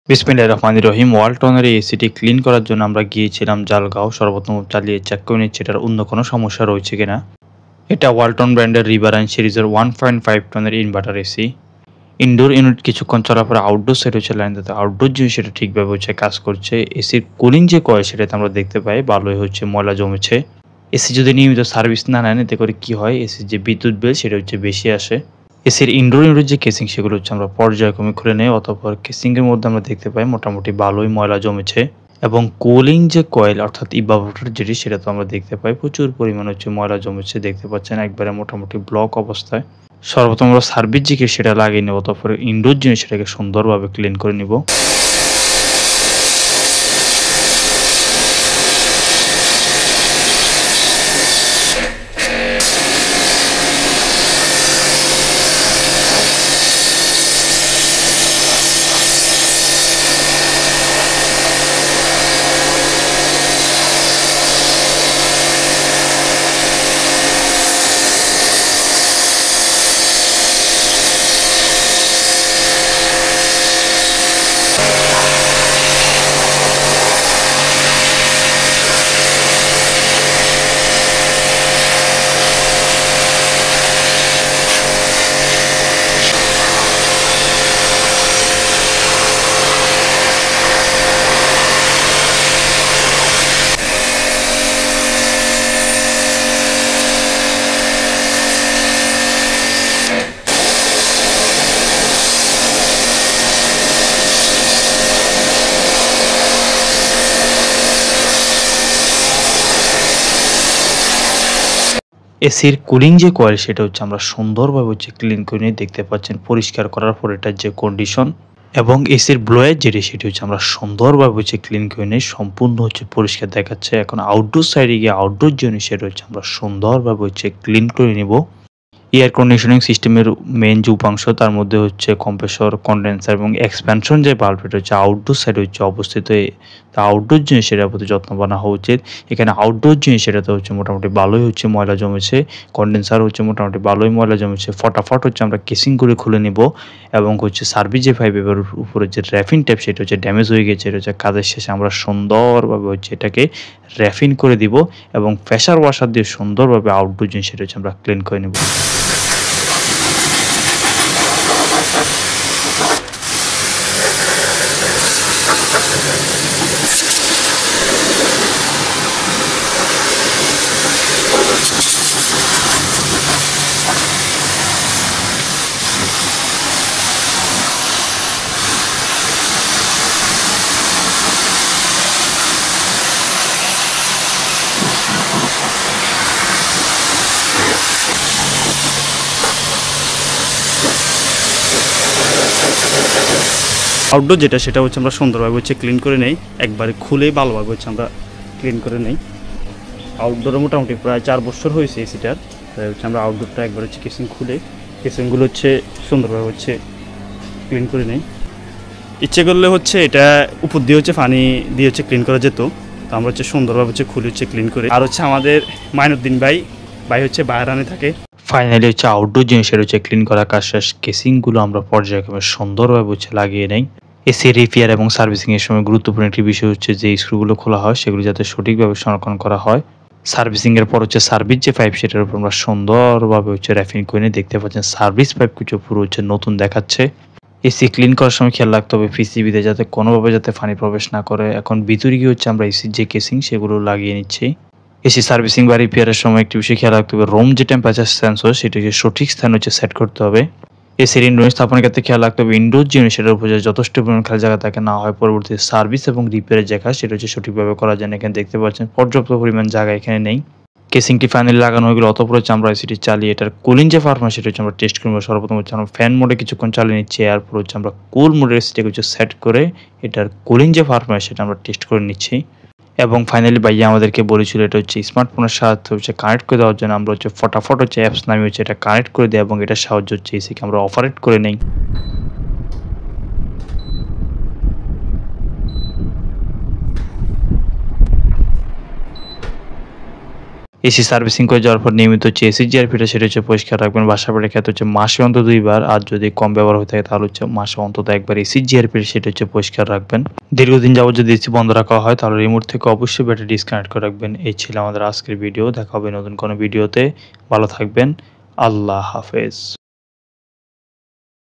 বিসমিল্লাহির রহমানির রহিম। ওয়ালটনের এই এসিটি ক্লিন করার জন্য আমরা গিয়েছিলাম জালগাঁও। সর্বপ্রথম চালিয়ে চেক করে নিচ্ছি এটার অন্য কোনো সমস্যা রয়েছে কিনা। এটা ওয়ালটন ব্র্যান্ডের রিভারাইন সিরিজের 1.5 টনের ইনভার্টার এসি। ইনডোর ইউনিট কিছুক্ষণ চলার পরে আউটডোর সেট হচ্ছে লাইন দিতে আউটডোর জিনিস সেটা ঠিকভাবে হচ্ছে কাজ করছে। এসির কুলিং যে কয়েল সেটাতে আমরা দেখতে পাই ভালোই হচ্ছে ময়লা জমেছে। এসি যদি নিয়মিত সার্ভিস না নেন এতে করে কি হয়, এসির যে বিদ্যুৎ বিল সেটা হচ্ছে বেশি আসে। এসির ইনডোর ইউনিটের যে কেসিং সেগুলো হচ্ছে আমরা পর্যায়ক্রমে খুলে নেই, অতঃপর কেসিংয়ের মধ্যে আমরা দেখতে পাই মোটামুটি ভালোই ময়লা জমেছে। এবং কুলিং যে কয়েল অর্থাৎ ইভাপোরেটর যেটি সেটা তো আমরা দেখতে পাই প্রচুর পরিমাণে হচ্ছে ময়লা জমেছে, দেখতে পাচ্ছেন একবারে মোটামুটি ব্লক অবস্থায়। সর্বপ্রথম আমরা সার্ভিস জিকে সেটা লাগিয়ে নেব, তারপরে ইনডোর জিনিস সেটাকে সুন্দরভাবে ক্লিন করে নিব। এসির কুলিং যে কয়েল সেটা হচ্ছে আমরা সুন্দরভাবে হচ্ছে ক্লিন করে নিয়ে দেখতে পাচ্ছেন পরিষ্কার করার পর এটার যে কন্ডিশন। এবং এসির ব্লোয়ার যেটি সেটি হচ্ছে আমরা সুন্দরভাবে হচ্ছে ক্লিন করে নিয়ে সম্পূর্ণ হচ্ছে পরিষ্কার দেখাচ্ছে। এখন আউটডোর সাইডে গিয়ে আউটডোর জিনিস সেটা হচ্ছে আমরা সুন্দরভাবে হচ্ছে ক্লিন করে নিব। এয়ার কন্ডিশনিং সিস্টেমের মেইন যে উপাংশ তার মধ্যে হচ্ছে কম্প্রেসর, কন্ডেন্সার এবং এক্সপ্যানশন যে বাল্ব এটা হচ্ছে আউটডোর সাইডে হচ্ছে অবস্থিত। তা আউটডোর জিনিস সেটার প্রতি যত্নবান হওয়া উচিত। এখানে আউটডোর জিনিস সেটাতে হচ্ছে মোটামুটি ভালোই হচ্ছে ময়লা জমেছে, কন্ডেন্সার হচ্ছে মোটামুটি ভালোই ময়লা জমেছে। ফটাফট হচ্ছে আমরা কেসিং করে খুলে নিব এবং হচ্ছে সার্ভিস যে ফাইভের উপরে যে র্যাফিন ট্যাপ সেটা হচ্ছে ড্যামেজ হয়ে গেছে, এটা হচ্ছে কাজের শেষে আমরা সুন্দরভাবে হচ্ছে এটাকে র্যাফিন করে দিব এবং প্রেসার ওয়াশার দিয়ে সুন্দরভাবে আউটডোর জিনিস সেটা হচ্ছে আমরা ক্লিন করে নেব। আউটডোর যেটা সেটা হচ্ছে আমরা সুন্দরভাবে হচ্ছে ক্লিন করে নেই, একবারে খুলে ভালোভাবে হচ্ছে আমরা ক্লিন করে নেই। আউটডোরে মোটামুটি প্রায় 4 বছর হয়েছে এসিটার, তাই হচ্ছে আমরা আউটডোরটা একবার হচ্ছে কেসিং খুলে কেসিংগুলো হচ্ছে সুন্দরভাবে হচ্ছে ক্লিন করে নেই। ইচ্ছে করলে হচ্ছে এটা উপর দিয়ে হচ্ছে পানি দিয়ে হচ্ছে ক্লিন করা যেত, তো আমরা হচ্ছে সুন্দরভাবে হচ্ছে খুলে হচ্ছে ক্লিন করে। আর হচ্ছে আমাদের মাইনুদ্দিন ভাই হচ্ছে বাহরানে থাকে। ফাইনালি হচ্ছে আউটডোর জিনিসের হচ্ছে ক্লিন করা কাজ শেষ। কেসিংগুলো আমরা পর্যায়ক্রমে সুন্দরভাবে হচ্ছে লাগিয়ে নেই। এসি রিপেয়ার এবং সার্ভিসিংয়ের সময় গুরুত্বপূর্ণ একটি বিষয় হচ্ছে যে স্ক্রুগুলো খোলা হয় সেগুলো যাতে সঠিকভাবে সংরক্ষণ করা হয়। সার্ভিসিংয়ের পর হচ্ছে সার্ভিস যে পাইপ সেটার উপর আমরা সুন্দরভাবে হচ্ছে র্যাফিং করে নিয়ে দেখতে পাচ্ছেন সার্ভিস পাইপ কিছু পুরো হচ্ছে নতুন দেখাচ্ছে। এসি ক্লিন করার সময় খেয়াল রাখতে হবে পিসিবিতে যাতে কোনোভাবে যাতে পানি প্রবেশ না করে। এখন ভিতরে গিয়ে হচ্ছে আমরা এসির যে কেসিং সেগুলো লাগিয়ে নিচ্ছি। এসি সার্ভিসিং বা রিপেয়ারের সময় একটি বিষয় খেয়াল রাখতে হবে, রুম যে টেম্পারেচার সেন্সর সেটাকে সঠিক স্থানে হচ্ছে সেট করতে হবে। এসির ইনডোর স্থাপনের ক্ষেত্রে খেয়াল রাখতে হবে ইনডোর জিনিস সেটার উপর যথেষ্ট পরিমাণ খালি জায়গা থাকে না হয় পরবর্তীতে সার্ভিস এবং রিপেয়ারের জায়গা সেটা হচ্ছে সঠিকভাবে করা যায় না। এখানে দেখতে পাচ্ছেন পর্যাপ্ত পরিমাণ জায়গা এখানে নেই। কেসিংটি ফাইনালি লাগানো হয়ে গেলে অতঃপর হচ্ছে আমরা এসিটি চালিয়ে এটার কুলিং যে পারফরম্যান্স সেটা হচ্ছে আমরা টেস্ট করবো। সর্বপ্রথম হচ্ছে আমরা ফ্যান মোডে কিছুক্ষণ চালিয়ে নিচ্ছি, এরপর হচ্ছে আমরা কুল মোডের এসিটাকে হচ্ছে সেট করে এটার কুলিং যে পারফরম্যান্স সেটা আমরা টেস্ট করে নিচ্ছি। এবং ফাইনালি ভাইয়া আমাদেরকে বলেছিল এটা হচ্ছে স্মার্টফোনের সাহায্যে হচ্ছে কানেক্ট করে দেওয়ার জন্য। আমরা হচ্ছে ফটাফট হচ্ছে অ্যাপস নামিয়ে হচ্ছে এটা কানেক্ট করে দিই এবং এটার সাহায্য হচ্ছে এসিকে আমরা অপারেট করে নেই। এসি সার্ভিসিং করে যাওয়ার পর নিয়মিত হচ্ছে এসি জিআরপিটা সেটা হচ্ছে পরিষ্কার রাখবেন। বাসা বাড়ির ক্ষেত্রে হচ্ছে মাসে অন্তত 2 বার, আর যদি কম ব্যবহার হয়ে থাকে তাহলে হচ্ছে মাসে অন্তত 1 বার এসি জিআরপি সেটা হচ্ছে পরিষ্কার রাখবেন। দীর্ঘদিন যাবত যদি এসি বন্ধ রাখা হয় তাহলে রিমোট থেকে অবশ্যই ব্যাটারি ডিসকানেক্ট করে রাখবেন। এই ছিল আমাদের আজকের ভিডিও। দেখা হবে নতুন কোনো ভিডিওতে। ভালো থাকবেন। আল্লাহ হাফেজ।